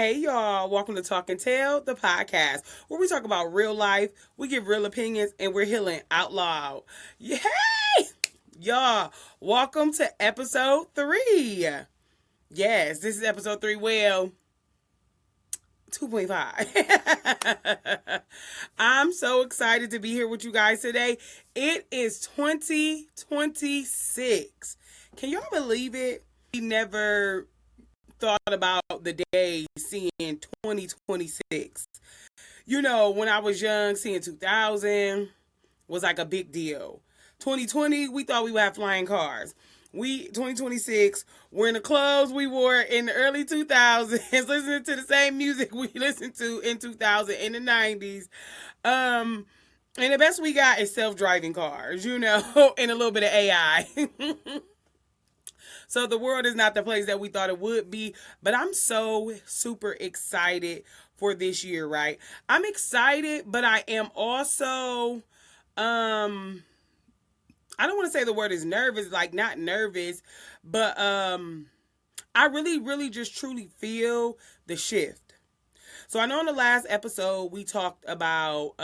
Hey y'all, welcome to Talk and Tell, the podcast, where we talk about real life, we give real opinions, and we're healing out loud. Yay! Y'all, welcome to episode 3. Yes, this is episode 3. Well, 2.5. I'm so excited to be here with you guys today. It is 2026. Can y'all believe it? We never thought about the day seeing 2026. You know, when I was young, seeing 2000 was like a big deal. 2020, we thought we would have flying cars. 2026, we're in the clothes we wore in the early 2000s, listening to the same music we listened to in 2000 in the 90s. And the best we got is self-driving cars, you know, and a little bit of AI. So the world is not the place that we thought it would be, but I'm so super excited for this year, right? I'm excited, but I am also I don't want to say the word is nervous, like not nervous, but I really just truly feel the shift. So I know in the last episode we talked about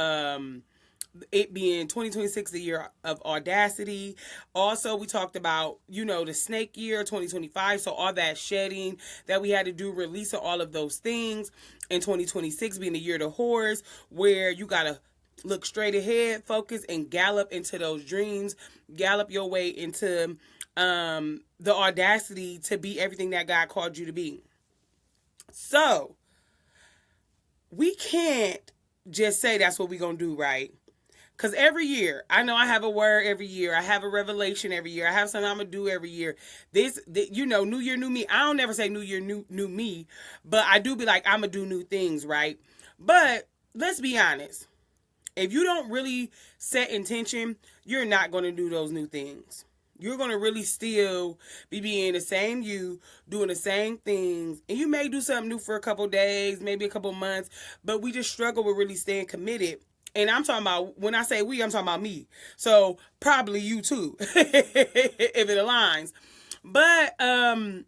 it being 2026, the year of Audacity. Also, we talked about, you know, the snake year, 2025. So all that shedding that we had to do, releasing all of those things. And 2026 being the year of the horse, where you got to look straight ahead, focus, and gallop into those dreams. Gallop your way into the audacity to be everything that God called you to be. So, we can't just say that's what we're going to do, right? Because every year, I know I have a word every year. I have a revelation every year. I have something I'm going to do every year. You know, new year, new me. I don't never say new year, new me. But I do be like, I'm going to do new things, right? But let's be honest. If you don't really set intention, you're not going to do those new things. You're going to really still be being the same you, doing the same things. And you may do something new for a couple days, maybe a couple months. But we just struggle with really staying committed. And I'm talking about, when I say we, I'm talking about me. So probably you too, if it aligns. But I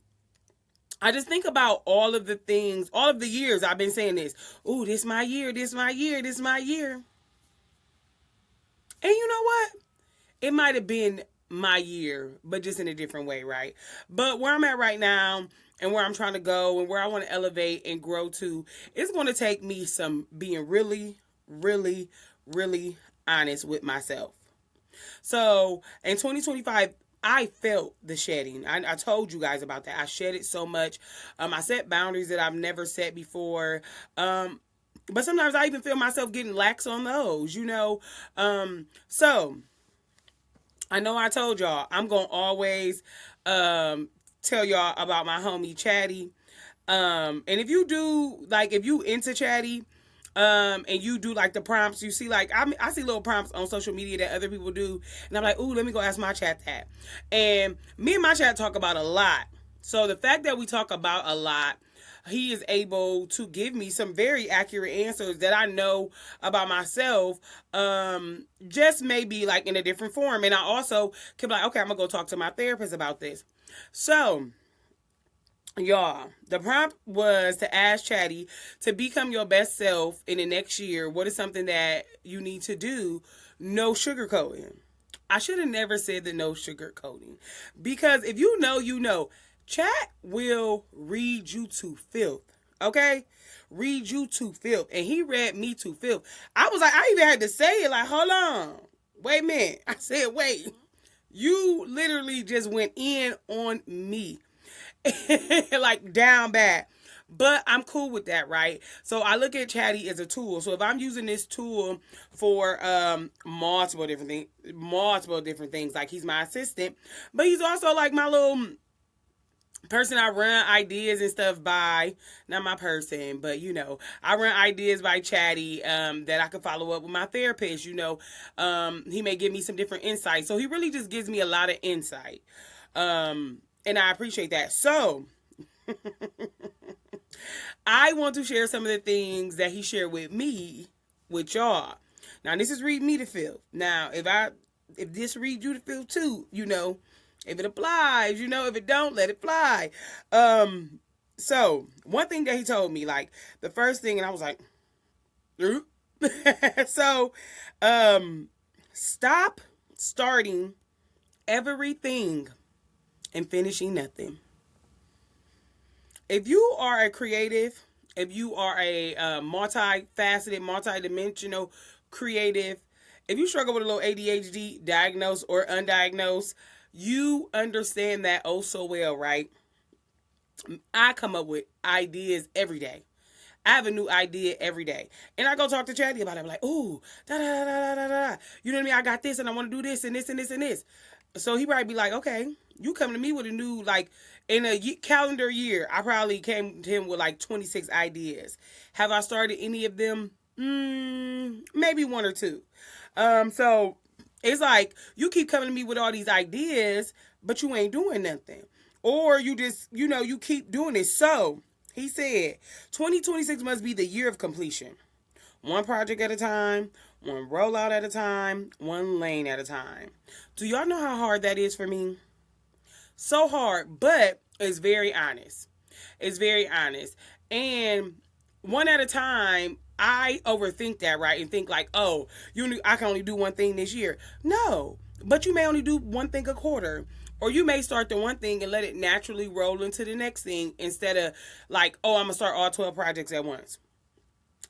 just think about all of the things, all of the years I've been saying this. Ooh, this my year, this my year, this my year. And you know what? It might have been my year, but just in a different way, right? But where I'm at right now and where I'm trying to go and where I want to elevate and grow to, it's going to take me some being really honest with myself. So in 2025, I felt the shedding. I told you guys about that. I shedded so much. I set boundaries that I've never set before. But sometimes I even feel myself getting lax on those, you know. So I know I told y'all I'm going to always tell y'all about my homie Chatty. And if you do, like, if you into Chatty, and you do like the prompts, you see, like, I see little prompts on social media that other people do, and I'm like, ooh, let me go ask my chat that. And me and my chat talk about a lot. So the fact that we talk about a lot, he is able to give me some very accurate answers that I know about myself, just maybe like in a different form. And I also can be like, okay, I'm gonna go talk to my therapist about this. So y'all, the prompt was to ask Chatty to become your best self in the next year. What is something that you need to do? No sugarcoating. I should have never said the no sugarcoating, because if you know, you know. Chat will read you to filth. Okay? Read you to filth. And he read me to filth. I was like, I even had to say it like, hold on. Wait a minute. I said, wait. You literally just went in on me. Like down bad. But I'm cool with that, right? So I look at Chatty as a tool. So if I'm using this tool for multiple different things, like he's my assistant, but he's also like my little person I run ideas and stuff by. Not my person, but you know, I run ideas by Chatty that I can follow up with my therapist. You know, he may give me some different insights. So he really just gives me a lot of insight, and I appreciate that. So I want to share some of the things that he shared with me with y'all. Now this is read me to feel. Now if this read you to feel too, you know, if it applies, you know, if it don't, let it fly. So one thing that he told me, like the first thing, and I was like, so, um, stop starting everything and finishing nothing. If you are a creative, if you are a multifaceted, multidimensional creative, if you struggle with a little ADHD, diagnosed or undiagnosed, you understand that oh so well, right? I come up with ideas every day. I have a new idea every day. And I go talk to Chatty about it. I'm like, ooh, da da da da da da. You know what I mean? I got this and I want to do this and this and this and this. So he probably be like, okay, you come to me with a new, like, in a calendar year, I probably came to him with like 26 ideas. Have I started any of them? Maybe one or two. So it's like you keep coming to me with all these ideas, but you ain't doing nothing. Or you just, you keep doing it. So he said 2026 must be the year of completion. One project at a time, one rollout at a time, one lane at a time. Do y'all know how hard that is for me? So hard, but it's very honest. It's very honest. And one at a time, I overthink that, right? And think like, oh, I can only do one thing this year. No, but you may only do one thing a quarter. Or you may start the one thing and let it naturally roll into the next thing instead of like, oh, I'm going to start all 12 projects at once.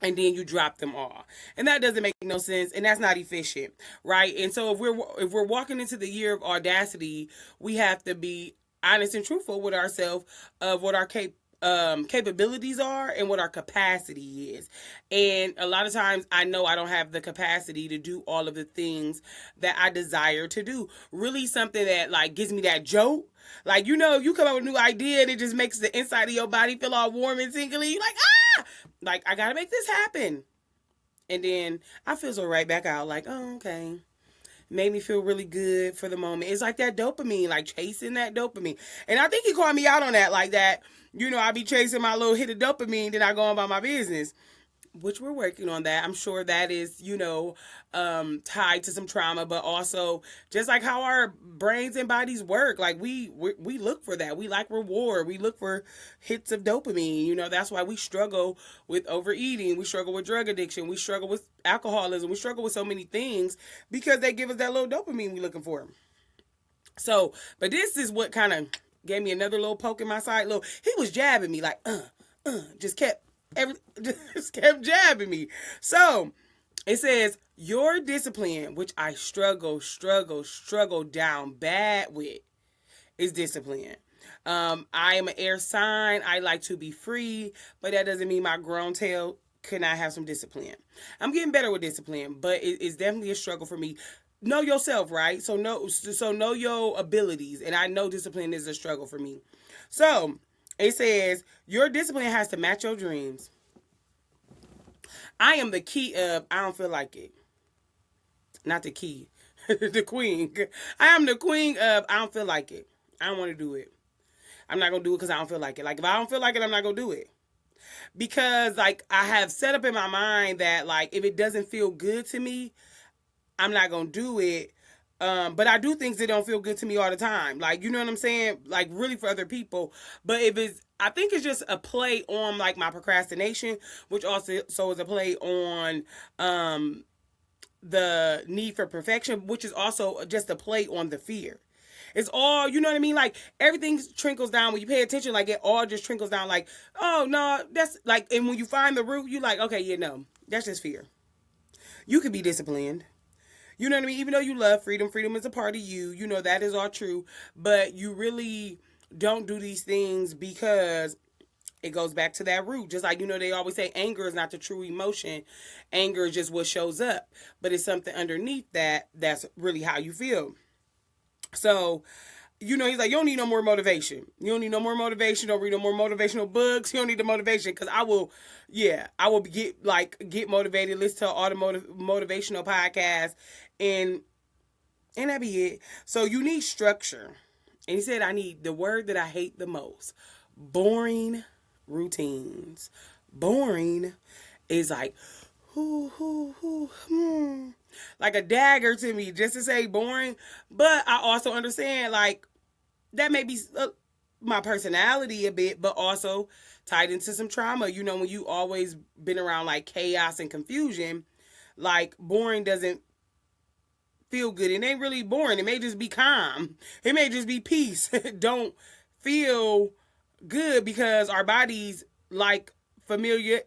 And then you drop them all. And that doesn't make no sense, and that's not efficient, right? And so if we're walking into the year of audacity, we have to be honest and truthful with ourselves of what our capabilities are and what our capacity is. And a lot of times I know I don't have the capacity to do all of the things that I desire to do. Really something that like gives me that jolt. Like, if you come up with a new idea and it just makes the inside of your body feel all warm and tingly, you're like, ah! Like, I gotta make this happen. And then I feel so right back out, like, oh, okay. Made me feel really good for the moment. It's like that dopamine, like chasing that dopamine. And I think he called me out on that, like that, I be chasing my little hit of dopamine, then I go on about my business. Which we're working on that. I'm sure that is, tied to some trauma, but also just like how our brains and bodies work. Like we look for that. We like reward. We look for hits of dopamine. That's why we struggle with overeating. We struggle with drug addiction. We struggle with alcoholism. We struggle with so many things because they give us that little dopamine we're looking for. So, but this is what kind of gave me another little poke in my side. He was jabbing me like, just kept jabbing me. So it says your discipline, which I struggle down bad with, is discipline. I am an air sign. I like to be free, but that doesn't mean my grown tail cannot have some discipline. I'm getting better with discipline, but it's definitely a struggle for me. Know yourself, right? So know your abilities, and I know discipline is a struggle for me. So it says your discipline has to match your dreams. I am the key of I don't feel like it. Not the key. The queen. I am the queen of I don't feel like it. I don't want to do it. I'm not going to do it because I don't feel like it. Like, if I don't feel like it, I'm not going to do it. Because, like, I have set up in my mind that, like, if it doesn't feel good to me, I'm not going to do it. But I do things that don't feel good to me all the time. Like, you know what I'm saying? Like, really for other people. But I think it's just a play on, like, my procrastination, which also is a play on the need for perfection, which is also just a play on the fear. It's all, you know what I mean? Like, everything trickles down. When you pay attention, like, it all just trickles down. Like, oh, no, that's, like, and when you find the root, you like, okay, yeah, no, that's just fear. You can be disciplined. You know what I mean? Even though you love freedom, freedom is a part of you. That is all true. But you really don't do these things because it goes back to that root. Just like, they always say anger is not the true emotion. Anger is just what shows up. But it's something underneath that's really how you feel. So, he's like, you don't need no more motivation. You don't need no more motivation. Don't read no more motivational books. You don't need the motivation because I will get motivated, listen to all the motivational podcasts, and that be it. So you need structure. And he said, I need the word that I hate the most: boring routines. Boring is like, like a dagger to me just to say boring. But I also understand, like, that may be my personality a bit, but also tied into some trauma. You know, when you always been around like chaos and confusion, like boring doesn't feel good. It ain't really boring. It may just be calm. It may just be peace. Don't feel good because our bodies like familiar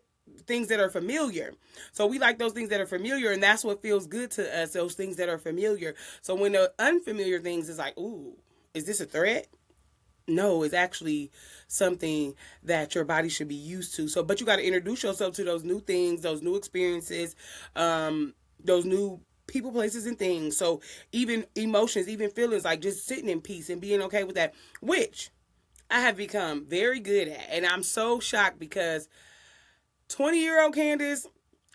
things that are familiar. So we like those things that are familiar, and that's what feels good to us, those things that are familiar. So when the unfamiliar things is like, ooh, is this a threat? No, it's actually something that your body should be used to. So, but you got to introduce yourself to those new things, those new experiences, those new people, places, and things. So, even emotions, even feelings, like just sitting in peace and being okay with that, which I have become very good at. And I'm so shocked because 20-year-old Candace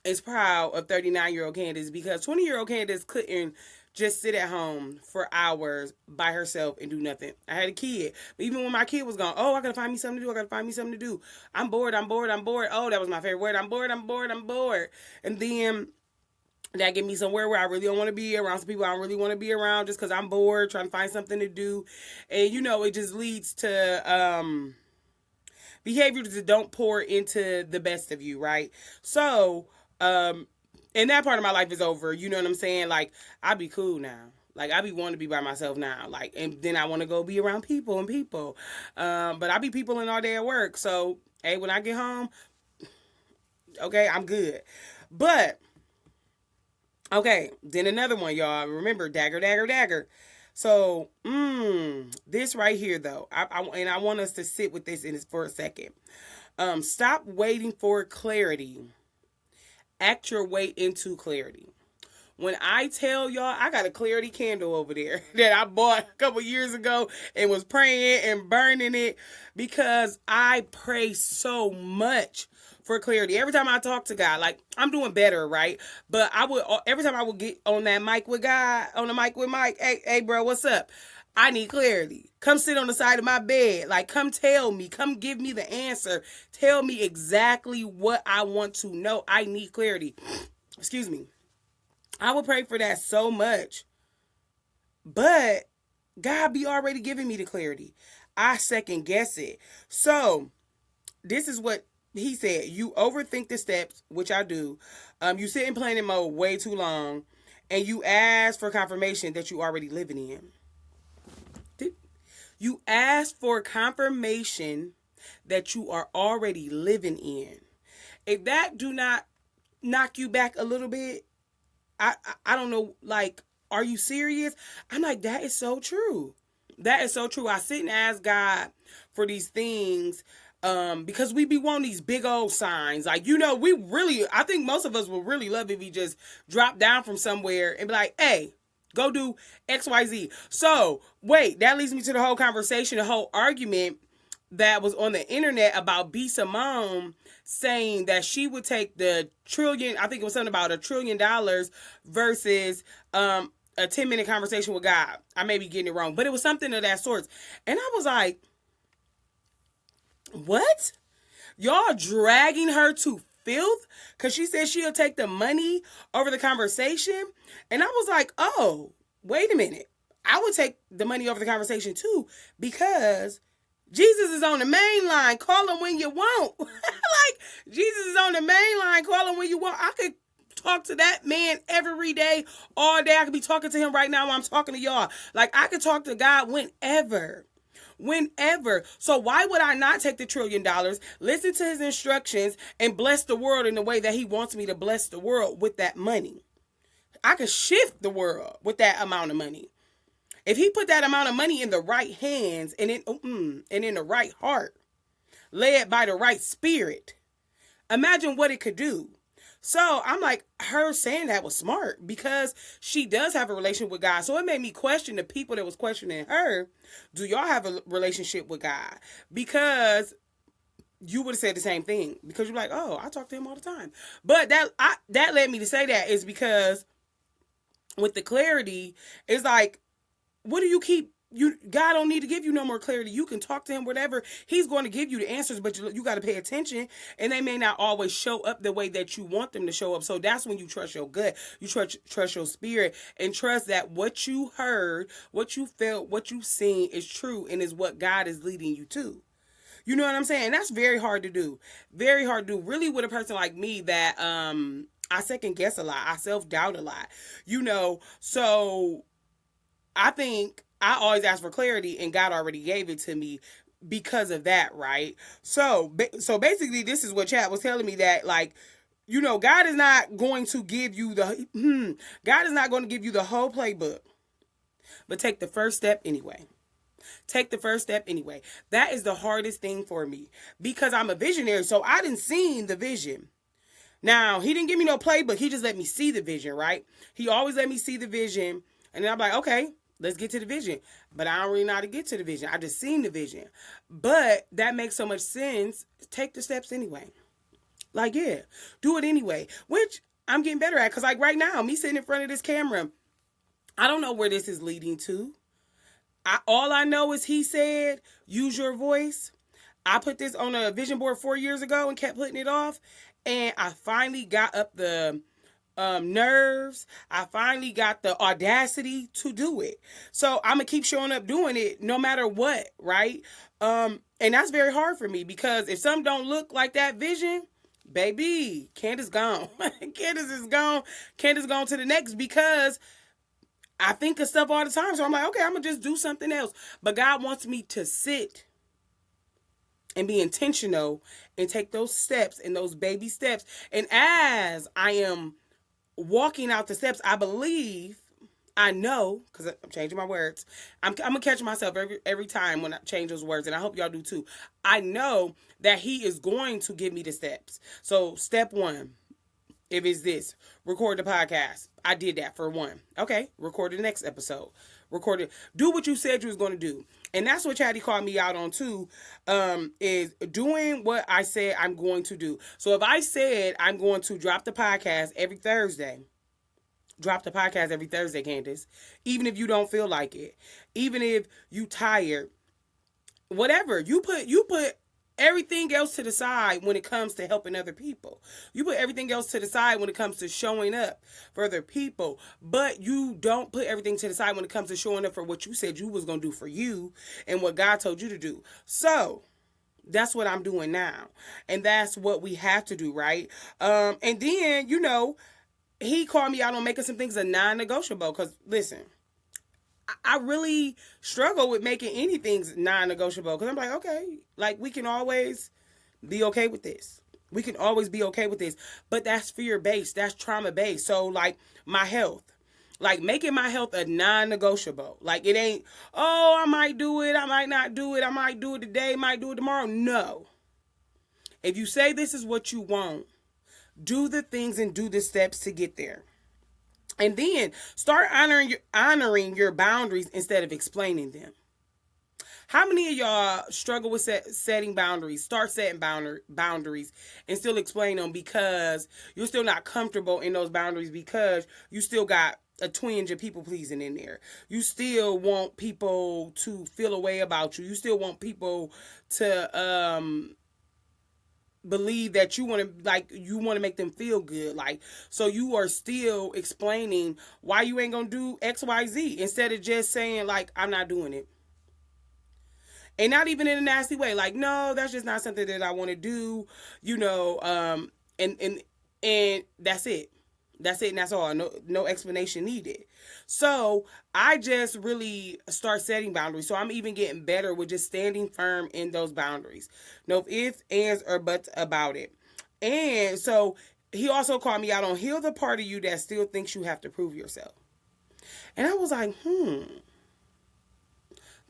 is proud of 39-year-old Candace, because 20-year-old Candace couldn't just sit at home for hours by herself and do nothing. I had a kid. But even when my kid was gone, oh, I gotta find me something to do. I gotta find me something to do. I'm bored. I'm bored. I'm bored. Oh, that was my favorite word. I'm bored. I'm bored. I'm bored. And then that get me somewhere where I really don't want to be, around some people I don't really want to be around, just because I'm bored, trying to find something to do. And, you know, it just leads to behaviors that don't pour into the best of you, right? So, and that part of my life is over. You know what I'm saying? Like, I be cool now. Like, I be wanting to be by myself now. Like, and then I want to go be around people and people. But I be peopling all day at work. So, hey, when I get home, okay, I'm good. But, okay, then another one, y'all. Remember, dagger, dagger, dagger. So, this right here, though, and I want us to sit with this for a second. Stop waiting for clarity. Act your way into clarity. When I tell y'all, I got a clarity candle over there that I bought a couple years ago and was praying and burning it, because I pray so much for clarity. Every time I talk to God, like, I'm doing better, right? But every time I would get on that mic with God, on the mic with Mike, hey, bro, what's up? I need clarity. Come sit on the side of my bed. Like, come tell me. Come give me the answer. Tell me exactly what I want to know. I need clarity. Excuse me. I would pray for that so much. But God be already giving me the clarity. I second guess it. So, this is what he said. You overthink the steps, which I do. You sit in planning mode way too long. And you ask for confirmation that you already living in. You ask for confirmation that you are already living in. If that do not knock you back a little bit, I don't know, like, are you serious? I'm like, that is so true. That is so true. I sit and ask God for these things because we be wanting these big old signs. Like, you know, I think most of us would really love if he just dropped down from somewhere and be like, hey, go do XYZ. So, wait, that leads me to the whole conversation, the whole argument that was on the internet about B. Simone saying that she would take the trillion, I think it was something about $1 trillion versus a 10-minute conversation with God. I may be getting it wrong, but it was something of that sort. And I was like, what? Y'all dragging her to filth because she said she'll take the money over the conversation? And I was like, oh, wait a minute. I would take the money over the conversation too, because Jesus is on the main line. Call him when you want. Like, Jesus is on the main line. Call him when you want. I could talk to that man every day, all day. I could be talking to him right now while I'm talking to y'all. Like, I could talk to God whenever. So why would I not take the $1 trillion, listen to his instructions, and bless the world in the way that he wants me to bless the world with that money? I could shift the world with that amount of money. If he put that amount of money in the right hands and in the right heart, led by the right spirit, imagine what it could do. So I'm like, her saying that was smart because she does have a relationship with God. So it made me question the people that was questioning her. Do y'all have a relationship with God? Because you would have said the same thing, because you're like, oh, I talk to him all the time. But that led me to say that is because with the clarity, it's like, what do you keep God don't need to give you no more clarity. You can talk to him, whatever. He's going to give you the answers, but you got to pay attention, and they may not always show up the way that you want them to show up. So that's when you trust your gut. You trust your spirit, and trust that what you heard, what you felt, what you've seen is true and is what God is leading you to. You know what I'm saying? That's very hard to do. Very hard to do. Really, with a person like me that I second guess a lot. I self-doubt a lot. So I think I always ask for clarity, and God already gave it to me because of that, right? So basically, this is what Chad was telling me, that like, God is not going to give you God is not going to give you the whole playbook, but take the first step anyway. Take the first step anyway. That is the hardest thing for me because I'm a visionary, so I didn't see the vision. Now, he didn't give me no playbook. He just let me see the vision, right? He always let me see the vision, and then I'm like, okay, let's get to the vision. But I don't really know how to get to the vision. I just seen the vision. But that makes so much sense. Take the steps anyway. Like, yeah, do it anyway, which I'm getting better at. Because, like, right now, me sitting in front of this camera, I don't know where this is leading to. All I know is he said, use your voice. I put this on a vision board 4 years ago and kept putting it off. And I finally got up the nerves. I finally got the audacity to do it. So I'm going to keep showing up doing it no matter what, right? And that's very hard for me because if something don't look like that vision, baby, Candace gone. Candace is gone. Candace gone to the next because I think of stuff all the time. So I'm like, okay, I'm going to just do something else. But God wants me to sit and be intentional and take those steps and those baby steps. And as I am walking out the steps, I know, because I'm changing my words. I'm going to catch myself every time when I change those words. And I hope y'all do too. I know that he is going to give me the steps. So step 1. If it's this, record the podcast. I did that for 1. Okay, record the next episode. Record it. Do what you said you was going to do. And that's what Chatty called me out on too, is doing what I said I'm going to do. So if I said I'm going to drop the podcast every Thursday, Candace. Even if you don't feel like it. Even if you tired. Whatever. You put everything else to the side when it comes to helping other people. You put everything else to the side when it comes to showing up for other people. But you don't put everything to the side when it comes to showing up for what you said you was going to do for you and what God told you to do. So that's what I'm doing now. And that's what we have to do, right? And then, he called me out on making some things a non-negotiable. Because, listen, I really struggle with making anything non-negotiable because I'm like, okay, like we can always be okay with this. We can always be okay with this. But that's fear-based. That's trauma-based. So, like, my health. Like, making my health a non-negotiable. Like, it ain't, oh, I might do it. I might not do it. I might do it today. Might do it tomorrow. No. If you say this is what you want, do the things and do the steps to get there. And then start honoring your boundaries instead of explaining them. How many of y'all struggle with setting boundaries? Start setting boundaries and still explain them because you're still not comfortable in those boundaries because you still got a twinge of people pleasing in there. You still want people to feel a way about you. You still want people to believe that you want to make them feel good, so you are still explaining why you ain't gonna do XYZ instead of just saying I'm not doing it, and not even in a nasty way, no, that's just not something that I want to do, and that's it. And that's all. No explanation needed. So I just really start setting boundaries. So I'm even getting better with just standing firm in those boundaries. No ifs, ands, or buts about it. And so he also called me out on heal the part of you that still thinks you have to prove yourself. And I was like,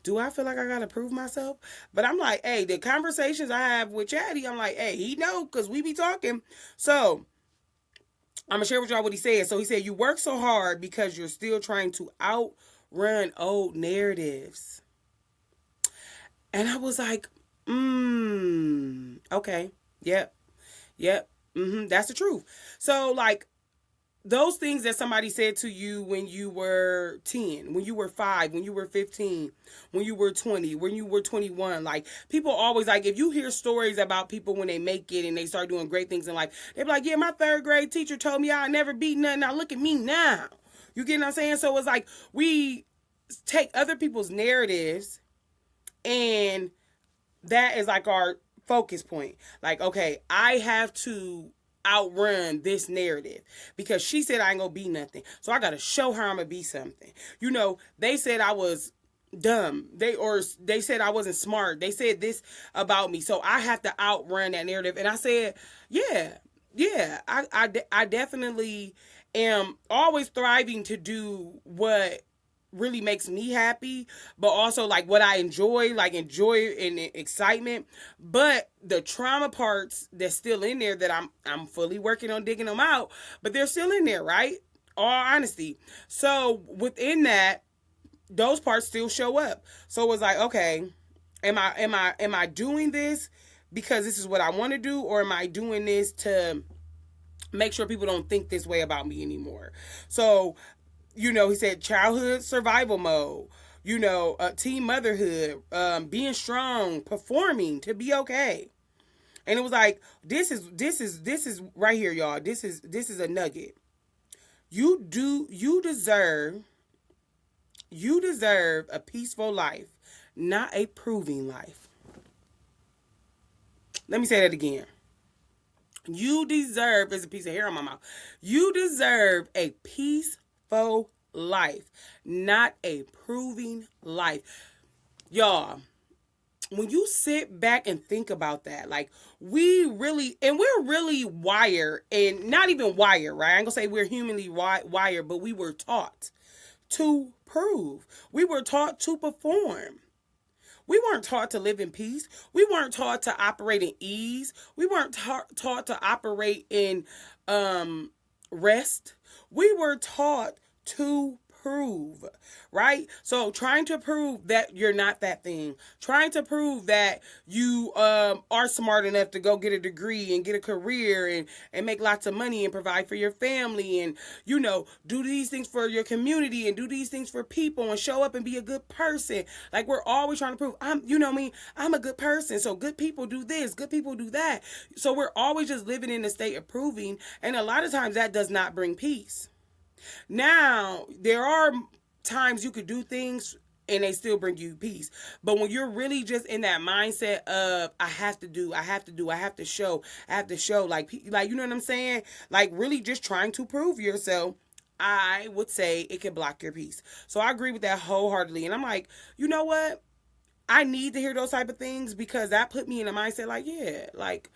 do I feel like I gotta prove myself? But I'm like, hey, the conversations I have with Chatty, I'm like, hey, he know because we be talking. So I'm going to share with y'all what he said. So he said, you work so hard because you're still trying to outrun old narratives. And I was like, okay. Yep. That's the truth. So those things that somebody said to you when you were 10, when you were 5, when you were 15, when you were 20, when you were 21, like people always like, if you hear stories about people when they make it and they start doing great things in life, they be like, yeah, my third grade teacher told me I'd never beat nothing. Now look at me now. You get what I'm saying? So it's like we take other people's narratives and that is like our focus point. Like, okay, I have to outrun this narrative because she said I ain't gonna be nothing. So I gotta show her I'm gonna be something. You know, they said I was dumb. They said I wasn't smart. They said this about me. So I have to outrun that narrative. And I said, yeah, I definitely am always thriving to do what really makes me happy, but also like what I enjoy, like enjoy and excitement. But the trauma parts that's still in there that I'm fully working on digging them out, but they're still in there, right? All honesty. So within that, those parts still show up. So it was like, okay, am I doing this because this is what I want to do, or am I doing this to make sure people don't think this way about me anymore? So you know, he said childhood survival mode, you know, teen motherhood, being strong, performing to be okay. And it was like, this is right here, y'all. This is a nugget. You deserve a peaceful life, not a proving life. Let me say that again. You deserve, there's a piece of hair on my mouth. You deserve a peaceful life, not a proving life. Y'all, when you sit back and think about that, like we're really wired, and not even wired, right? I ain't gonna say we're humanly wired, but we were taught to prove. We were taught to perform. We weren't taught to live in peace. We weren't taught to operate in ease. We weren't taught to operate in rest. We were taught to prove, right? So trying to prove that you're not that thing, trying to prove that you are smart enough to go get a degree and get a career and make lots of money and provide for your family and, you know, do these things for your community and do these things for people and show up and be a good person. Like we're always trying to prove I'm a good person. So good people do this, good people do that. So we're always just living in a state of proving. And a lot of times that does not bring peace. Now, there are times you could do things and they still bring you peace. But when you're really just in that mindset of I have to show, like you know what I'm saying? Like really just trying to prove yourself, I would say it can block your peace. So I agree with that wholeheartedly. And I'm like, you know what? I need to hear those type of things because that put me in a mindset like, yeah, like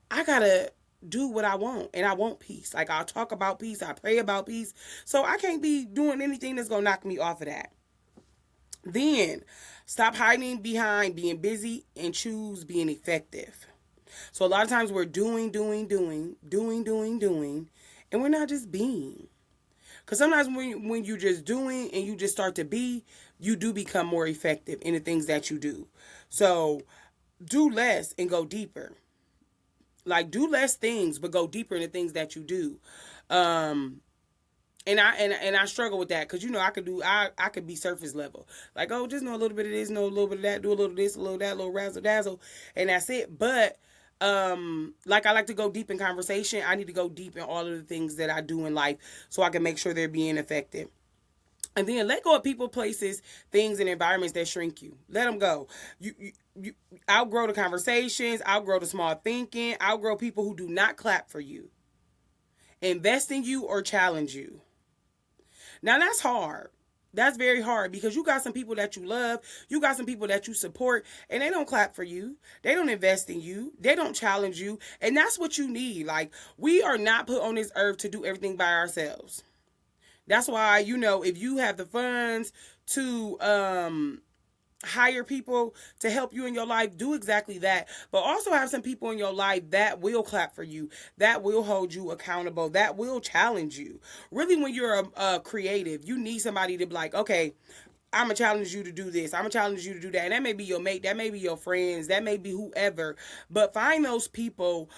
I gotta do what I want and I want peace. Like I'll talk about peace, I pray about peace. So I can't be doing anything that's gonna knock me off of that. Then stop hiding behind being busy and choose being effective. So a lot of times we're doing, and we're not just being. Because sometimes when you're just doing and you just start to be, you do become more effective in the things that you do. So do less and go deeper. Like do less things, but go deeper in the things that you do. And I struggle with that because you know I could be surface level, like oh just know a little bit of this, know a little bit of that, do a little of this, a little of that, a little razzle dazzle, and that's it. But like I like to go deep in conversation. I need to go deep in all of the things that I do in life so I can make sure they're being effective. And then let go of people, places, things, and environments that shrink you. Let them go. You outgrow the conversations, outgrow the small thinking, outgrow people who do not clap for you, invest in you, or challenge you. Now that's hard. That's very hard because you got some people that you love, you got some people that you support, and they don't clap for you. They don't invest in you. They don't challenge you. And that's what you need. Like, we are not put on this earth to do everything by ourselves. That's why, you know, if you have the funds to hire people to help you in your life, do exactly that. But also have some people in your life that will clap for you, that will hold you accountable, that will challenge you. Really, when you're a creative, you need somebody to be like, okay, I'm going to challenge you to do this. I'm going to challenge you to do that. And that may be your mate. That may be your friends. That may be whoever. But find those people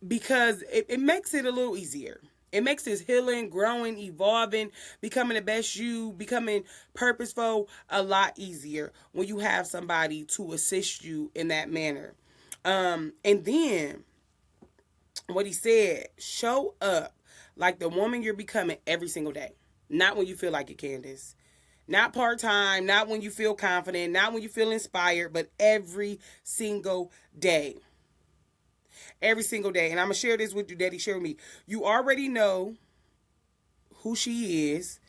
because it makes it a little easier. It makes this healing, growing, evolving, becoming the best you, becoming purposeful a lot easier when you have somebody to assist you in that manner. And then what he said, show up like the woman you're becoming every single day. Not when you feel like it, Candace. Not part-time, not when you feel confident, not when you feel inspired, but every single day. Every single day. And I'm going to share this with you, Daddy. Share with me. You already know who she is.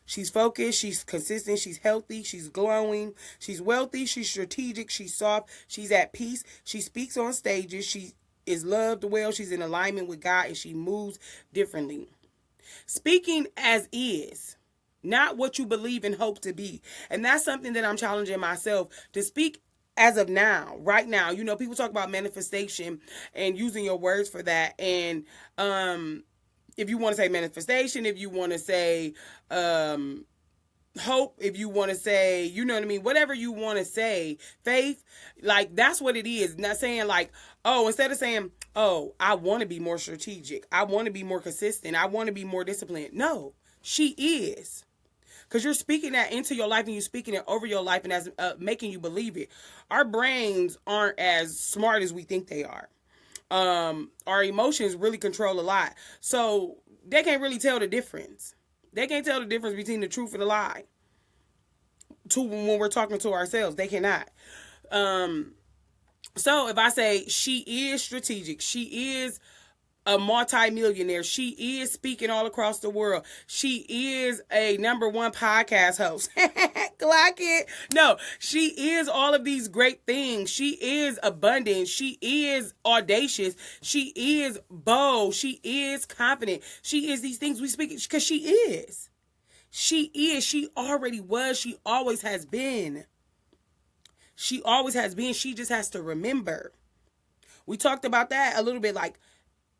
She's focused. She's consistent. She's healthy. She's glowing. She's wealthy. She's strategic. She's soft. She's at peace. She speaks on stages. She is loved well. She's in alignment with God, and she moves differently. Speaking as is, not what you believe and hope to be. And that's something that I'm challenging myself to speak as of now, right now. You know, people talk about manifestation and using your words for that. And if you want to say manifestation, if you want to say hope, if you want to say, you know what I mean, whatever you want to say, faith, like that's what it is. Not saying like, oh, instead of saying, oh, I want to be more strategic, I want to be more consistent, I want to be more disciplined. No, she is. Because you're speaking that into your life and you're speaking it over your life and as making you believe it. Our brains aren't as smart as we think they are. Our emotions really control a lot. So they can't really tell the difference. They can't tell the difference between the truth and the lie. When we're talking to ourselves, they cannot. So if I say she is strategic, she is a multi-millionaire, she is speaking all across the world, she is a #1 podcast host. Clock it. No, she is all of these great things. She is abundant. She is audacious. She is bold. She is confident. She is these things we speak because she is. She is. She already was. She always has been. She always has been. She just has to remember. We talked about that a little bit, like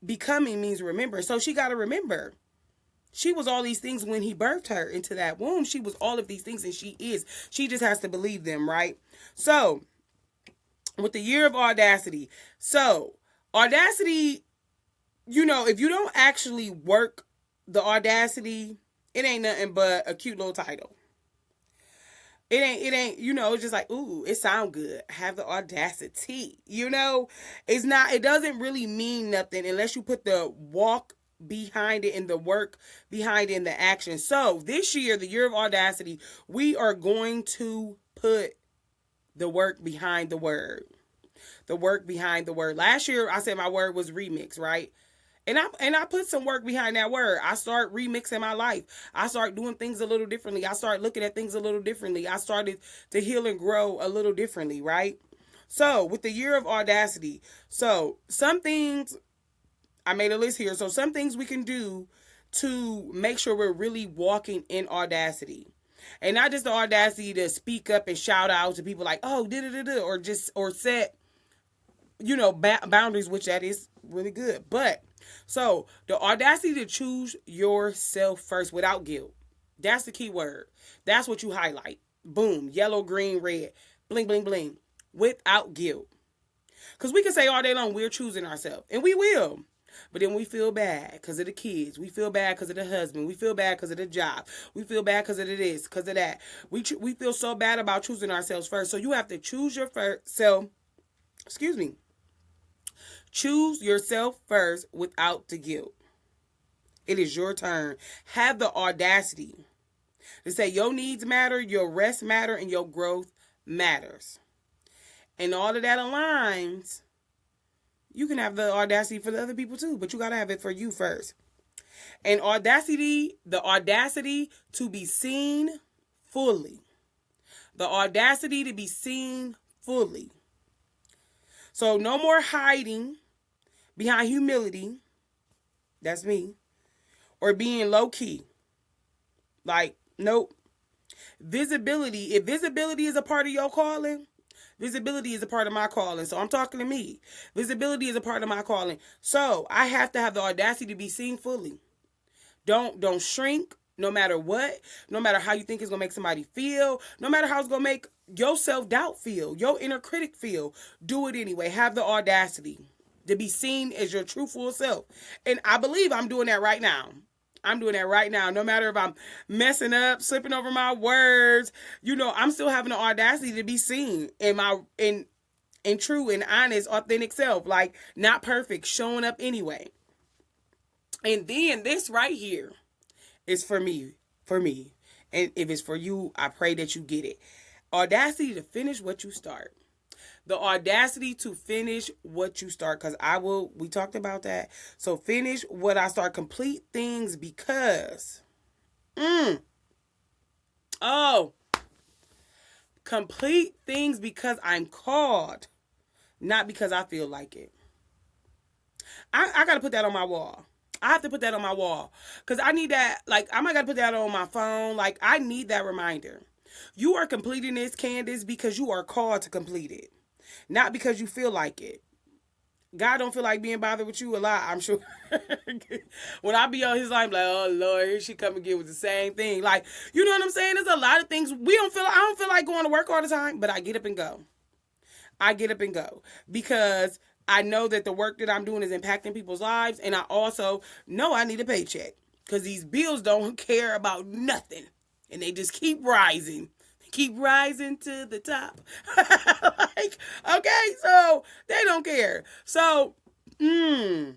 becoming means remember. So she got to remember. She was all these things when he birthed her into that womb. She was all of these things and she is. She just has to believe them, right? So with the year of Audacity. So Audacity, you know, if you don't actually work the Audacity, it ain't nothing but a cute little title. It ain't, you know, it's just like, ooh, it sound good. Have the audacity, you know? It's not, it doesn't really mean nothing unless you put the walk behind it and the work behind it and the action. So this year, the year of Audacity, we are going to put the work behind the word. The work behind the word. Last year, I said my word was remix, right? And I put some work behind that word. I start remixing my life. I start doing things a little differently. I start looking at things a little differently. I started to heal and grow a little differently, right? So with the year of Audacity, so some things, I made a list here. So some things we can do to make sure we're really walking in audacity. And not just the audacity to speak up and shout out to people like, oh, da-da-da-da, or set, you know, boundaries, which that is really good. But so the audacity to choose yourself first without guilt. That's the key word. That's what you highlight. Boom. Yellow, green, red. Bling, bling, bling. Without guilt. Because we can say all day long we're choosing ourselves. And we will. But then we feel bad because of the kids. We feel bad because of the husband. We feel bad because of the job. We feel bad because of this, because of that. We feel so bad about choosing ourselves first. So you have to choose your first self. Excuse me. Choose yourself first without the guilt. It is your turn. Have the audacity to say your needs matter, your rest matter, and your growth matters. And all of that aligns. You can have the audacity for the other people too, but you got to have it for you first. And audacity, the audacity to be seen fully. The audacity to be seen fully. So no more hiding behind humility, that's me, or being low key. Like, nope. Visibility, if visibility is a part of your calling, visibility is a part of my calling. So I'm talking to me. Visibility is a part of my calling. So I have to have the audacity to be seen fully. Don't shrink, no matter what, no matter how you think it's going to make somebody feel, no matter how it's going to make your self-doubt feel, your inner critic feel. Do it anyway. Have the audacity. to be seen as your true full self. And I believe I'm doing that right now. I'm doing that right now. No matter if I'm messing up, slipping over my words, I'm still having the audacity to be seen in true and honest, authentic self. Like, not perfect, showing up anyway. And then this right here is for me. For me. And if it's for you, I pray that you get it. Audacity to finish what you start. The audacity to finish what you start. Because we talked about that. So finish what I start. Complete things because. Complete things because I'm called. Not because I feel like it. I got to put that on my wall. I have to put that on my wall. Because I need that. Like, I might got to put that on my phone. Like, I need that reminder. You are completing this, Candace, because you are called to complete it. Not because you feel like it. God don't feel like being bothered with you a lot, I'm sure. When I be on his line, I'm like, oh, Lord, here she come again with the same thing. Like, you know what I'm saying? There's a lot of things I don't feel like going to work all the time, but I get up and go. Because I know that the work that I'm doing is impacting people's lives, and I also know I need a paycheck because these bills don't care about nothing, and they just keep rising to the top. Like, okay, so they don't care. So, I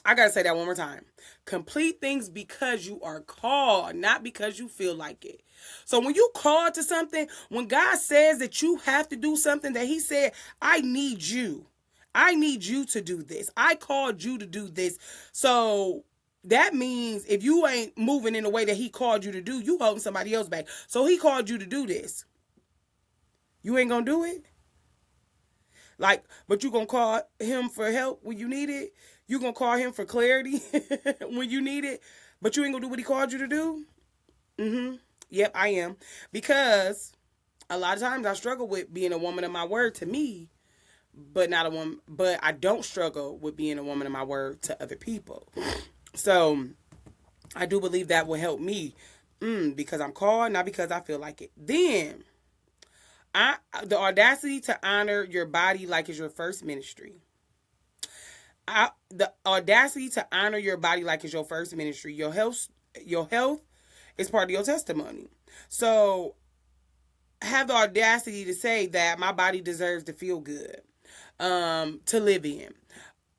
gotta say that one more time. Complete things because you are called, not because you feel like it. So when you called to something, when God says that you have to do something, that he said, I need you. I need you to do this. I called you to do this. So that means if you ain't moving in the way that he called you to do, you holding somebody else back. So he called you to do this. You ain't gonna do it? Like, but you gonna call him for help when you need it? You gonna call him for clarity when you need it? But you ain't gonna do what he called you to do? Yep, I am. Because a lot of times I struggle with being a woman of my word to me, but not a woman. But I don't struggle with being a woman of my word to other people. So I do believe that will help me because I'm called, not because I feel like it. Then the audacity to honor your body like it's your first ministry. The audacity to honor your body like it's your first ministry. Your health is part of your testimony. So have the audacity to say that my body deserves to feel good, to live in.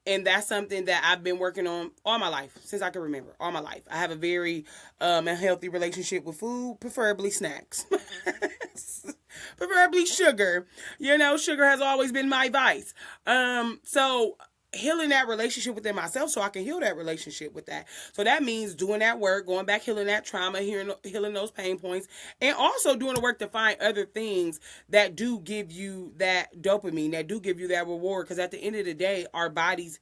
And that's something that I've been working on all my life, since I can remember, all my life. I have a very healthy relationship with food, preferably snacks. Preferably sugar. Sugar has always been my vice. So healing that relationship within myself so I can heal that relationship with that. So that means doing that work, going back, healing that trauma, healing those pain points, and also doing the work to find other things that do give you that dopamine, that do give you that reward. Because at the end of the day, our bodies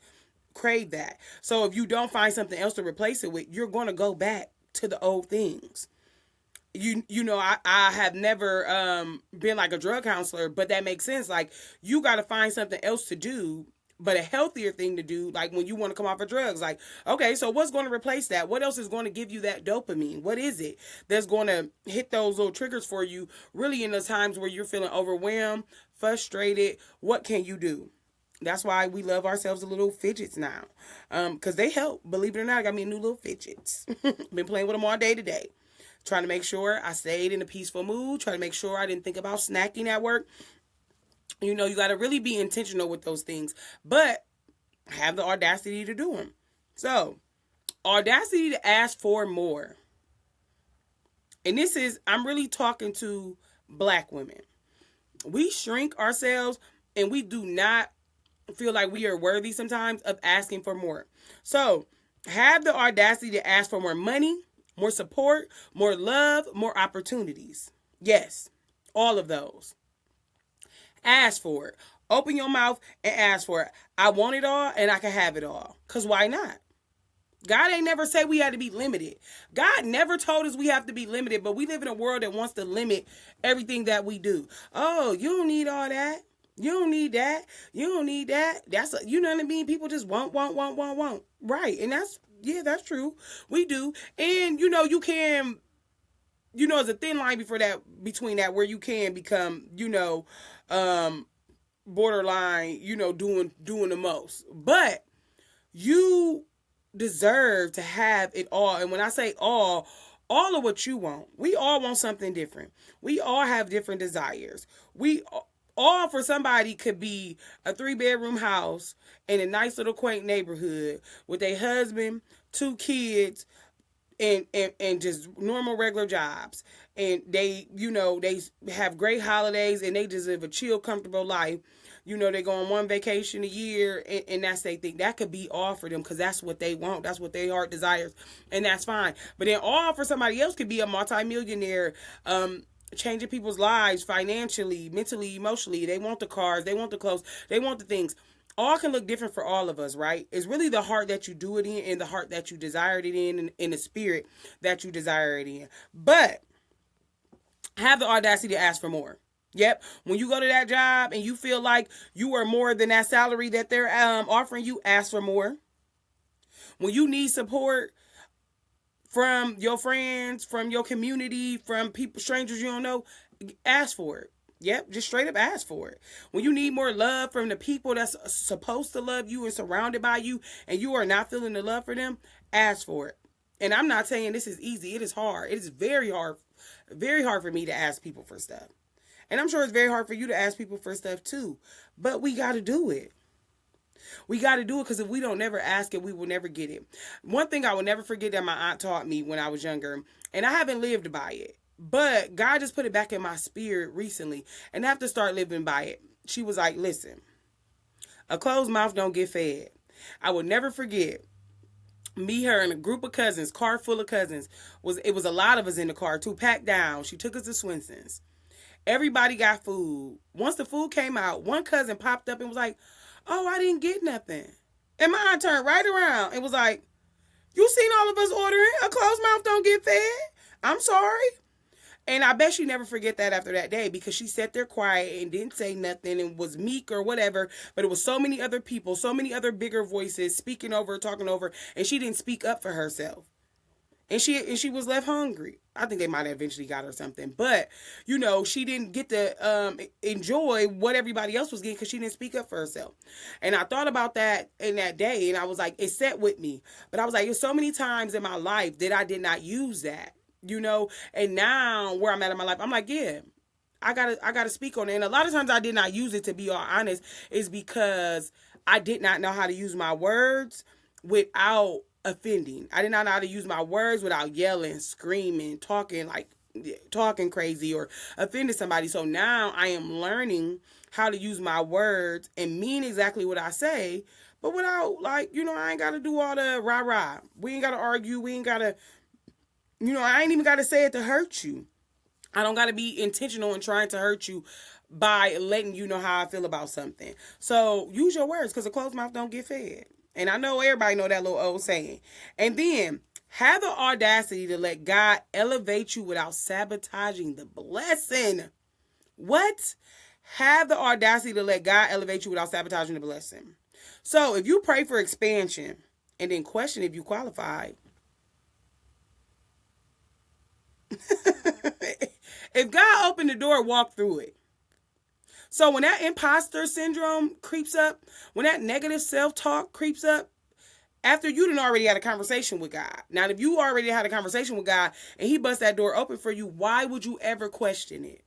crave that. So if you don't find something else to replace it with, you're going to go back to the old things. I have never been like a drug counselor, but that makes sense. Like, you got to find something else to do, but a healthier thing to do, like when you want to come off of drugs. Like, okay, so what's going to replace that? What else is going to give you that dopamine? What is it that's going to hit those little triggers for you really in the times where you're feeling overwhelmed, frustrated? What can you do? That's why we love ourselves a little fidgets now, because they help. Believe it or not, I got me new little fidgets. Been playing with them all day today. Trying to make sure I stayed in a peaceful mood. Trying to make sure I didn't think about snacking at work. You got to really be intentional with those things, but have the audacity to do them. So, audacity to ask for more. And I'm really talking to Black women. We shrink ourselves and we do not feel like we are worthy sometimes of asking for more. So, have the audacity to ask for more money, more support, more love, more opportunities. Yes, all of those. Ask for it. Open your mouth and ask for it. I want it all and I can have it all. Because why not? God ain't never said we had to be limited. God never told us we have to be limited, but we live in a world that wants to limit everything that we do. Oh, you don't need all that. You don't need that. You don't need that. You know what I mean? People just want. Right. And that's true. We do. And, you can, there's a thin line between that where you can become, borderline, doing the most. But you deserve to have it all. And when I say all of what you want, we all want something different. We all have different desires. We all, for somebody, could be a 3-bedroom house in a nice little quaint neighborhood with a husband, 2 kids, and just normal regular jobs, and they have great holidays, and they just live a chill, comfortable life. They go on one vacation a year, and that's they think that could be all for them because that's what they want, that's what their heart desires, and that's fine. But then all for somebody else could be a multimillionaire, changing people's lives financially, mentally, emotionally. They want the cars, they want the clothes, they want the things. All can look different for all of us, right? It's really the heart that you do it in, and the heart that you desired it in, and in the spirit that you desire it in. But have the audacity to ask for more. Yep. When you go to that job and you feel like you are more than that salary that they're offering you, ask for more. When you need support from your friends, from your community, from people, strangers you don't know, ask for it. Yep, just straight up ask for it. When you need more love from the people that's supposed to love you and surrounded by you, and you are not feeling the love for them, ask for it. And I'm not saying this is easy. It is hard. It is very hard for me to ask people for stuff. And I'm sure it's very hard for you to ask people for stuff too. But we got to do it. We got to do it, because if we don't never ask it, we will never get it. One thing I will never forget that my aunt taught me when I was younger, and I haven't lived by it, but God just put it back in my spirit recently, and I have to start living by it. She was like, listen, a closed mouth don't get fed. I will never forget me, her, and a group of cousins, car full of cousins. It was a lot of us in the car too, packed down. She took us to Swenson's. Everybody got food. Once the food came out, one cousin popped up and was like, oh, I didn't get nothing. And my aunt turned right around and was like, you seen all of us ordering? A closed mouth don't get fed. I'm sorry. And I bet she never forget that after that day, because she sat there quiet and didn't say nothing and was meek or whatever. But it was so many other people, so many other bigger voices speaking over, talking over, and she didn't speak up for herself. And she was left hungry. I think they might have eventually got her something. But, she didn't get to enjoy what everybody else was getting because she didn't speak up for herself. And I thought about that in that day, and I was like, it sat with me. But I was like, there's so many times in my life that I did not use that, And now where I'm at in my life, I'm like, yeah, I gotta speak on it. And a lot of times I did not use it, to be all honest, is because I did not know how to use my words without offending. I did not know how to use my words without yelling, screaming, talking crazy or offending somebody. So now I am learning how to use my words and mean exactly what I say, but without I ain't got to do all the rah-rah. We ain't got to argue. We ain't got to, I ain't even got to say it to hurt you. I don't got to be intentional in trying to hurt you by letting you know how I feel about something. So use your words, because a closed mouth don't get fed. And I know everybody know that little old saying. And then have the audacity to let God elevate you without sabotaging the blessing. What? Have the audacity to let God elevate you without sabotaging the blessing. So if you pray for expansion and then question if you qualify, if God opened the door, walk through it. So when that imposter syndrome creeps up, when that negative self-talk creeps up, after you done already had a conversation with God. Now, if you already had a conversation with God and he busts that door open for you, why would you ever question it?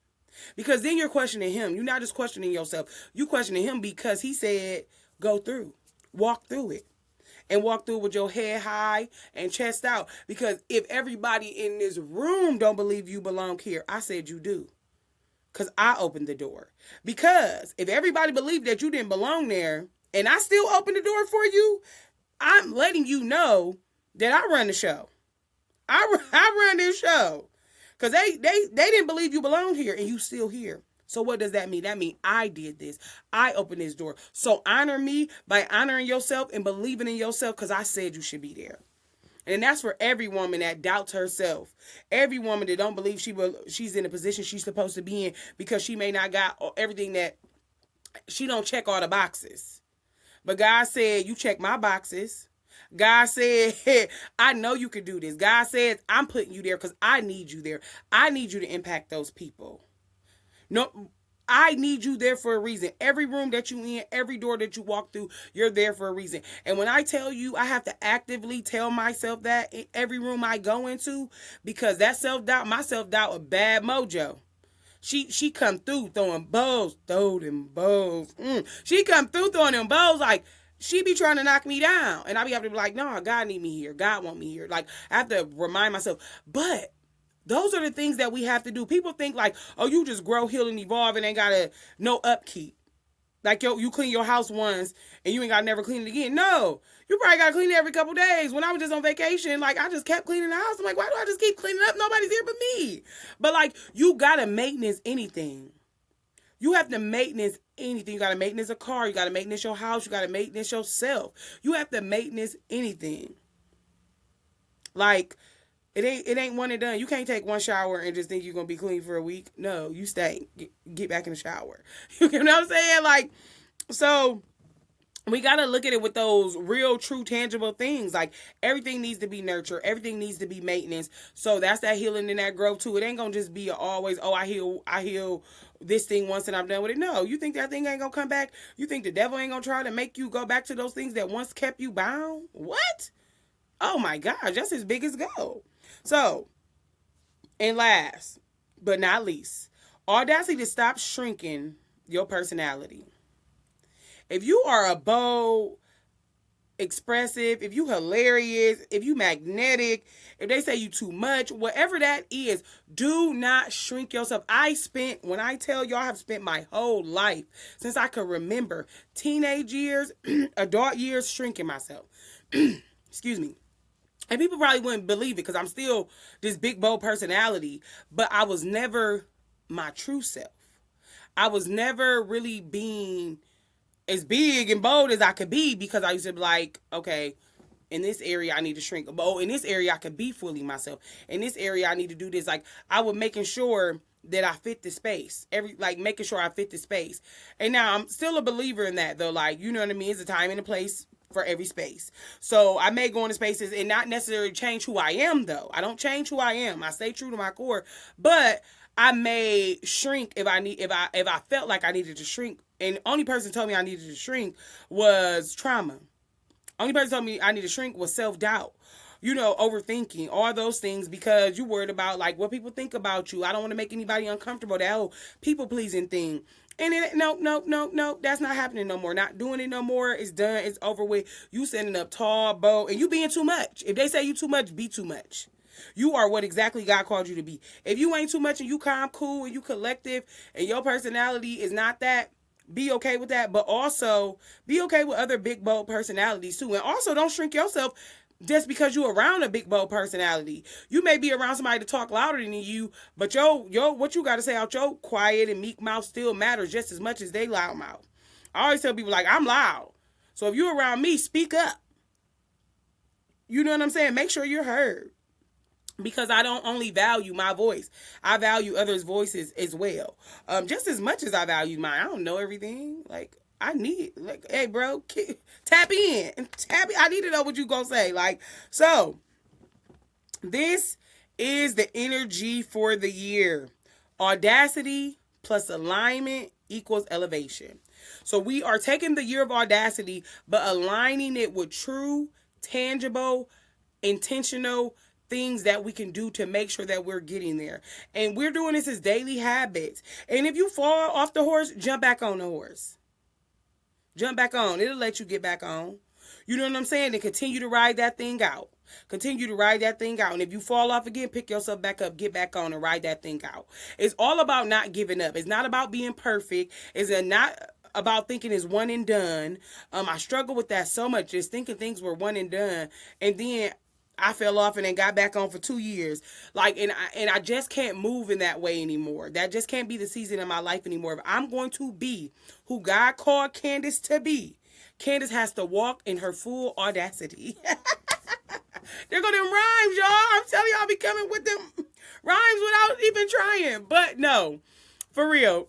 Because then you're questioning him. You're not just questioning yourself. You questioning him because he said, go through, walk through it. And walk through with your head high and chest out. Because if everybody in this room don't believe you belong here, I said you do. Because I opened the door. Because if everybody believed that you didn't belong there, and I still opened the door for you, I'm letting you know that I run the show. I run this show. Because they didn't believe you belonged here, and you still here. So what does that mean? That means I did this. I opened this door. So honor me by honoring yourself and believing in yourself, because I said you should be there. And that's for every woman that doubts herself. Every woman that don't believe she's in the position she's supposed to be in because she may not got everything, that she don't check all the boxes. But God said, you check my boxes. God said, I know you can do this. God said, I'm putting you there because I need you there. I need you to impact those people. No, I need you there for a reason. Every room that you in, every door that you walk through, you're there for a reason. And when I tell you, I have to actively tell myself that in every room I go into, because that self-doubt, my self-doubt, a bad mojo. She come through throwing bows, throw them bows. She come through throwing them bows like she be trying to knock me down, and I be having to be like, no, God need me here. God want me here. Like I have to remind myself, but those are the things that we have to do. People think like, oh, you just grow, heal, and evolve, and ain't gotta no upkeep. Like you clean your house once and you ain't gotta never clean it again. No, you probably gotta clean it every couple days. When I was just on vacation, like I just kept cleaning the house. I'm like, why do I just keep cleaning up? Nobody's here but me. But like, you gotta maintenance anything. You have to maintenance anything. You gotta maintenance a car. You gotta maintenance your house. You gotta maintenance yourself. You have to maintenance anything. Like, it ain't one and done. You can't take one shower and just think you're gonna be clean for a week. No, you stay. Get back in the shower. You know what I'm saying? Like, so we gotta look at it with those real, true, tangible things. Like everything needs to be nurtured. Everything needs to be maintenance. So that's that healing and that growth too. It ain't gonna just be always, oh, I heal this thing once and I'm done with it. No, you think that thing ain't gonna come back? You think the devil ain't gonna try to make you go back to those things that once kept you bound? What? Oh my gosh, that's as big as go. So, and last but not least, audacity to stop shrinking your personality. If you are a bold, expressive, if you hilarious, if you magnetic, if they say you too much, whatever that is, do not shrink yourself. When I tell y'all, I have spent my whole life since I could remember, teenage years, adult years, shrinking myself. Excuse me. And people probably wouldn't believe it because I'm still this big, bold personality, but I was never my true self. I was never really being as big and bold as I could be because I used to be like, okay, in this area I need to shrink. Oh, in this area I could be fully myself. In this area I need to do this. Like I was making sure that I fit the space. Making sure I fit the space. And now I'm still a believer in that though. Like, you know what I mean? It's a time and a place for every space. So I may go into spaces and not necessarily change who I am though. I don't change who I am. I stay true to my core, but I may shrink if I felt like I needed to shrink. And the only person told me I needed to shrink was trauma. Only person told me I need to shrink was self-doubt. Overthinking, all those things because you worried about like what people think about you. I don't want to make anybody uncomfortable. That whole people pleasing thing. And no, that's not happening no more. Not doing it no more. It's done. It's over with. You sending up tall, bold, and you being too much. If they say you too much, be too much. You are what exactly God called you to be. If you ain't too much and you calm, cool, and you collective, and your personality is not that, be okay with that. But also be okay with other big, bold personalities too. And also don't shrink yourself just because you're around a big, bold personality. You may be around somebody to talk louder than you, but what you got to say out your quiet and meek mouth still matters just as much as they loud mouth. I always tell people like, I'm loud. So if you're around me, speak up. You know what I'm saying? Make sure you're heard. Because I don't only value my voice, I value others' voices as well. Just as much as I value mine. I don't know everything. Like I need, like, hey, bro, tap in, I need to know what you gonna say. Like, so this is the energy for the year. Audacity plus alignment equals elevation. So we are taking the year of audacity, but aligning it with true, tangible, intentional things that we can do to make sure that we're getting there. And we're doing this as daily habits. And if you fall off the horse, jump back on the horse. Jump back on. It'll let you get back on. You know what I'm saying? And continue to ride that thing out. Continue to ride that thing out. And if you fall off again, pick yourself back up, get back on and ride that thing out. It's all about not giving up. It's not about being perfect. It's not about thinking it's one and done. I struggle with that so much, just thinking things were one and done. And then I fell off and then got back on for 2 years. Like, and I just can't move in that way anymore. That just can't be the season of my life anymore. If I'm going to be who God called Candace to be, Candace has to walk in her full audacity. They're going to them rhymes, y'all. I'm telling you, I'll be coming with them rhymes without even trying. But no, for real,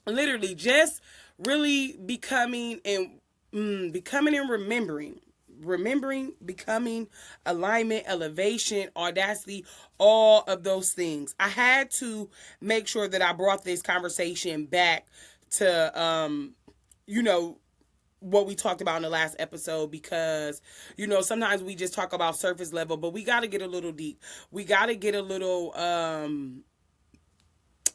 literally just really becoming and remembering. remembering, becoming, alignment, elevation, audacity, all of those things. I had to make sure that I brought this conversation back to, you know, what we talked about in the last episode, because sometimes we just talk about surface level, but we got to get a little deep. We got to get a little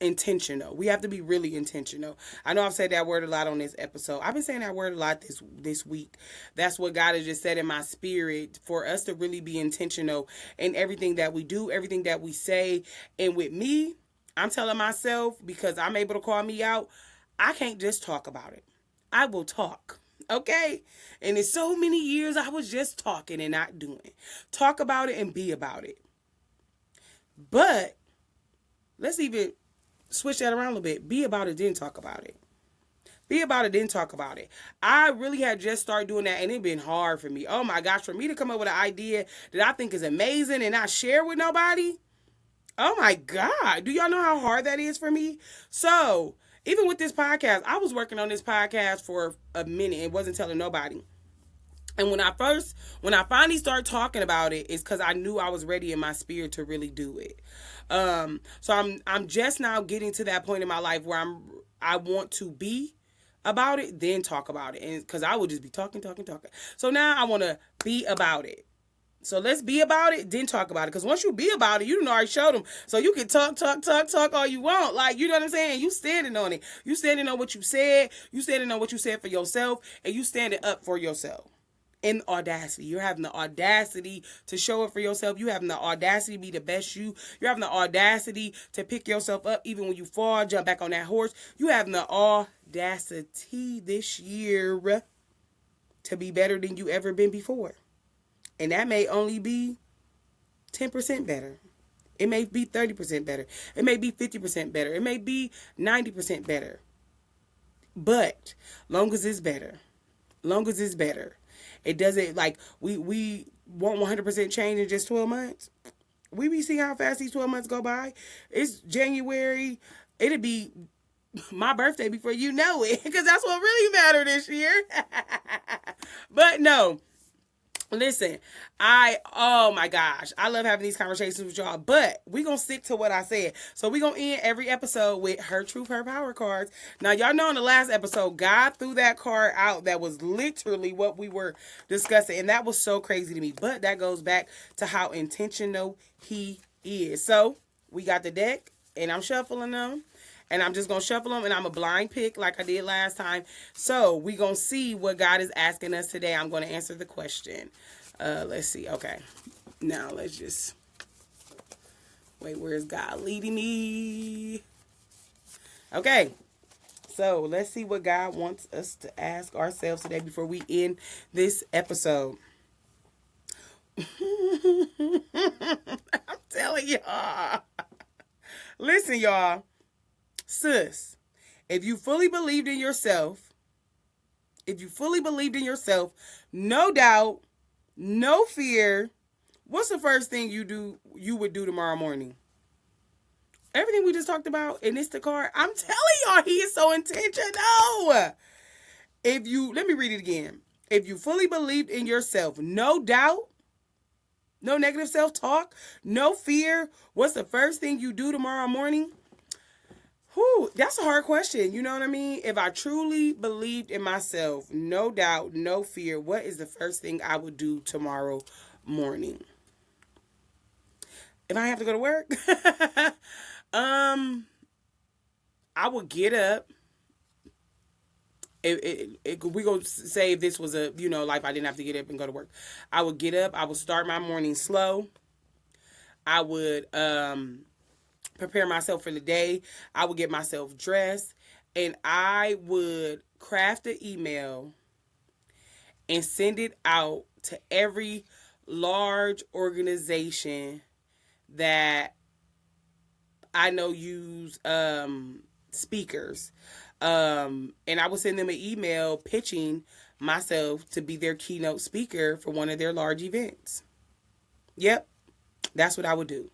intentional. We have to be really intentional. I know I've said that word a lot on this episode. I've been saying that word a lot this week. That's what God has just said in my spirit, for us to really be intentional in everything that we do, everything that we say. And with me, I'm telling myself, because I'm able to call me out, I can't just talk about it. I will talk. Okay? And in so many years, I was just talking and not doing. Talk about it and be about it. But let's even switch that around a little bit. Be about it, then talk about it. Be about it, then talk about it. I really had just started doing that, and it's been hard for me. Oh my gosh, for me to come up with an idea that I think is amazing and not share with nobody. Oh my God. Do y'all know how hard that is for me? So, even with this podcast, I was working on this podcast for a minute and wasn't telling nobody. And when I finally started talking about it, it's because I knew I was ready in my spirit to really do it. So I'm just now getting to that point in my life where I want to be about it, then talk about it. And because I would just be talking. So now I want to be about it. So let's be about it, then talk about it. Because once you be about it, you done already showed them. So you can talk all you want. Like, you know what I'm saying? You standing on it. You standing on what you said. You standing on what you said for yourself. And you standing up for yourself. In audacity. You're having the audacity to show it for yourself. You having the audacity to be the best you. You're having the audacity to pick yourself up even when you fall, jump back on that horse. You having the audacity this year to be better than you ever been before. And that may only be 10% better. It may be 30% better. It may be 50% better. It may be 90% better. But long as it's better. It doesn't, like, we want 100% change in just 12 months. We be seeing how fast these 12 months go by. It's January. It'll be my birthday before you know it. Because that's what really mattered this year. But no. Listen, oh my gosh, I love having these conversations with y'all, but we're going to stick to what I said. So we're going to end every episode with Her Truth, Her Power cards. Now, y'all know in the last episode, God threw that card out that was literally what we were discussing, and that was so crazy to me, but that goes back to how intentional he is. So we got the deck, and I'm shuffling them. And I'm just going to shuffle them, and I'm a blind pick like I did last time. So we're going to see what God is asking us today. I'm going to answer the question. Let's see. Okay. Now let's just... Wait, where is God leading me? Okay. So let's see what God wants us to ask ourselves today before we end this episode. I'm telling y'all. Listen, y'all. Sis, if you fully believed in yourself, no doubt, no fear, what's the first thing you would do tomorrow morning? Everything we just talked about, and it's the card. I'm telling y'all, he is so intentional. Let me read it again. If you fully believed in yourself, no doubt, no negative self-talk, no fear, what's the first thing you do tomorrow morning? Whew, that's a hard question. You know what I mean? If I truly believed in myself, no doubt, no fear, what is the first thing I would do tomorrow morning? If I have to go to work, I would get up. We go say if this was a, life I didn't have to get up and go to work. I would get up. I would start my morning slow. I would, prepare myself for the day. I would get myself dressed, and I would craft an email and send it out to every large organization that I know use speakers. And I would send them an email pitching myself to be their keynote speaker for one of their large events. Yep, that's what I would do.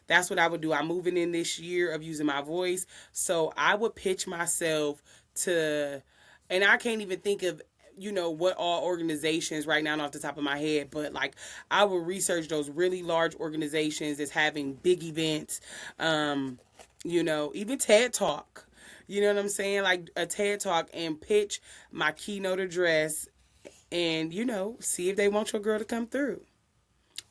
I'm moving in this year of using my voice. So I would pitch myself to, and I can't even think of what all organizations right now off the top of my head, but like I will research those really large organizations that's having big events, even TED Talk. You know what I'm saying? Like a TED Talk, and pitch my keynote address and, see if they want your girl to come through.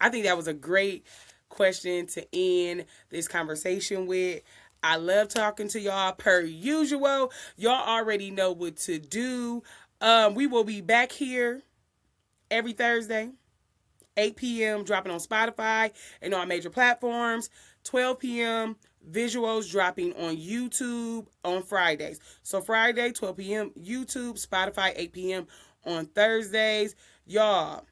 I think that was a great question to end this conversation with. I love talking to y'all per usual. Y'all already know what to do. We will be back here every Thursday, 8 p.m., dropping on Spotify and on major platforms. 12 p.m., visuals dropping on YouTube on Fridays. So Friday, 12 p.m., YouTube, Spotify, 8 p.m. on Thursdays. Y'all,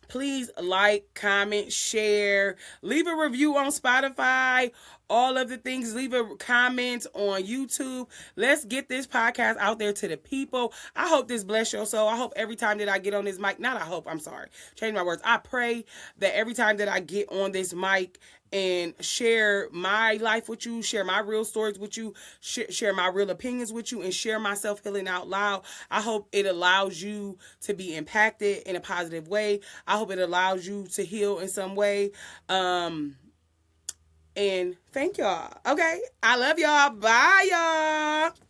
please like, comment, share, leave a review on Spotify, all of the things. Leave a comment on YouTube. Let's get this podcast out there to the people. I hope this bless your soul. I hope every time that I get on this mic, not I hope, I'm sorry, change my words. I pray that every time that I get on this mic and share my life with you, share my real stories with you, share my real opinions with you, and share myself healing out loud, I hope it allows you to be impacted in a positive way. I hope it allows you to heal in some way. And thank y'all. Okay. I love y'all. Bye, y'all.